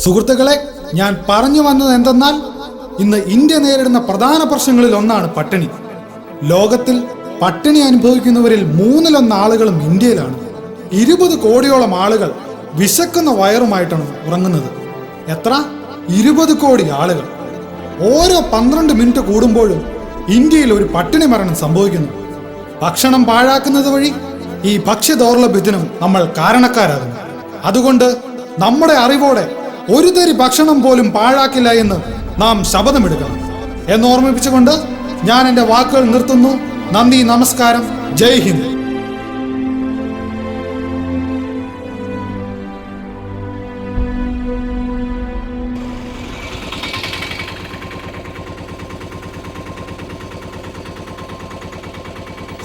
സുഹൃത്തുക്കളെ, ഞാൻ പറഞ്ഞു വന്നത് എന്തെന്നാൽ ഇന്ന് ഇന്ത്യ നേരിടുന്ന പ്രധാന പ്രശ്നങ്ങളിൽ ഒന്നാണ് പട്ടിണി. ലോകത്തിൽ പട്ടിണി അനുഭവിക്കുന്നവരിൽ 1/3 ആളുകളും ഇന്ത്യയിലാണ്. 20 കോടിയോളം ആളുകൾ വിശക്കുന്ന വയറുമായിട്ടാണ് ഉറങ്ങുന്നത്. എത്ര? 20 കോടി ആളുകൾ. ഓരോ 12 മിനിറ്റ് കൂടുമ്പോഴും ഇന്ത്യയിൽ ഒരു പട്ടിണി മരണം സംഭവിക്കുന്നു. ഭക്ഷണം പാഴാക്കുന്നത് വഴി ഈ ഭക്ഷ്യ ദൗർലഭ്യത്തിനും നമ്മൾ കാരണക്കാരാകുന്നു. അതുകൊണ്ട് നമ്മുടെ അറിവോടെ ഒരു തരി ഭക്ഷണം പോലും പാഴാക്കില്ല എന്ന് നാം ശപഥമെടുക്കണം എന്ന് ഓർമ്മിപ്പിച്ചുകൊണ്ട് ഞാൻ എൻ്റെ വാക്കുകൾ നിർത്തുന്നു. നന്ദി, നമസ്കാരം, ജയ് ഹിന്ദ്.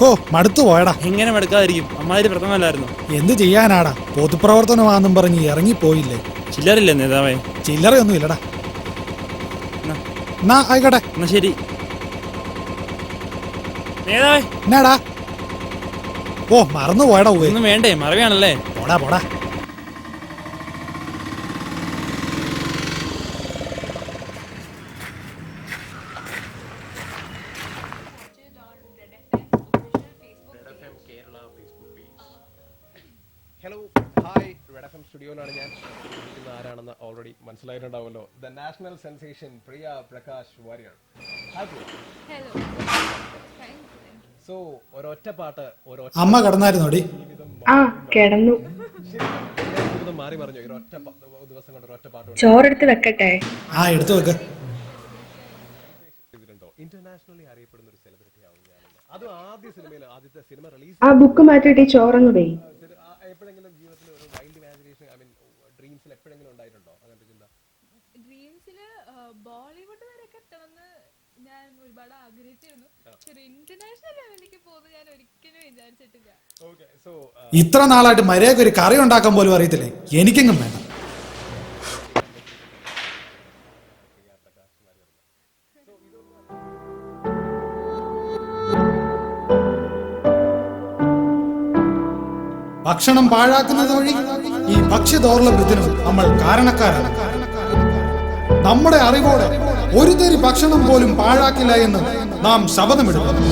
ഓ, മടുത്തു പോയടാ. എങ്ങനെ മടുക്കാതിരിക്കും? അമ്മാതിരി പ്രശ്നമല്ലായിരുന്നു. എന്ത് ചെയ്യാനാടാ, പൊതുപ്രവർത്തനമാണെന്നും പറഞ്ഞ് ഇറങ്ങിപ്പോയില്ലേ. ചില്ലറില്ലേ നേതാവേ? ചില്ലറയൊന്നും ഇല്ലടാ. എന്നാ ആയിക്കോട്ടെ. എന്നാ ശരി നേതാവേ. എന്നാടാ? ഓ, മറന്നു പോയടാ. ഒന്നും വേണ്ടേ, മറവിയാണല്ലേ. പോടാ പോടാ. Hello, hi. Red F M സ്റ്റുഡിയോയിലാണ് ഞാൻ. ആരാണെന്ന് ഓൾറെഡി മനസ്സിലായിട്ടുണ്ടാവുമല്ലോ. The national sensation Priya Prakash Varrier. So ഒരൊറ്റ പാട്ട്, അമ്മ കിടന്നായിരുന്നോടി? ആ, കിടന്നു. ജീവിതം മാറി മറിഞ്ഞു ഒരൊറ്റ ദിവസം കൊണ്ട്. ഒരൊറ്റ പാട്ട് ചോറെടുത്ത് വെക്കട്ടെ? ആ, എടുത്തു വെക്ക്. ഇന്റർനാഷണലി അറിയപ്പെടുന്ന ഒരു സെലിബ്രിറ്റി ആവും ഞാൻ. അത് ആദ്യത്തെ സിനിമ റിലീസ്. ആ ബുക്ക് മാറ്റിയിട്ട് ഈ ചോറങ്ങ് പോയി. എപ്പോഴെങ്കിലും ജീവിതത്തിൽ ഒരു വൈൽഡ് ഇമാജിനേഷൻ, ഐ മീൻ ഡ്രീംസിൽ എപ്പോഴെങ്കിലും ഉണ്ടായിട്ടുണ്ടോ അങ്ങനത്തെ ചിന്ത? ഡ്രീംസില് ബോളിവുഡ് വരെ എത്തണമെന്ന് ഞാൻ ഒരുപാട് ആഗ്രഹിച്ചിരുന്നു. പക്ഷെ ഇന്റർനാഷണൽ ലെവലിലേക്ക് പോകുന്നത് ഞാൻ ഒരിക്കലും വിചാരിച്ചിട്ടില്ല. ഇത്ര നാളായിട്ട് മര്യാദക്ക് ഒരു കറി ഉണ്ടാക്കാൻ പോലും അറിയത്തില്ലേ? എനിക്കെങ്ങും വേണ്ട. ഭക്ഷണം പാഴാക്കുന്നത് വഴി ഈ ഭക്ഷ്യ ദൗർലഭ്യത്തിനും നമ്മൾ കാരണക്കാരാണ്. നമ്മുടെ അറിവോടെ ഒരു തരി ഭക്ഷണം പോലും പാഴാക്കില്ല എന്ന് നാം ശപഥമെടുക്കണം.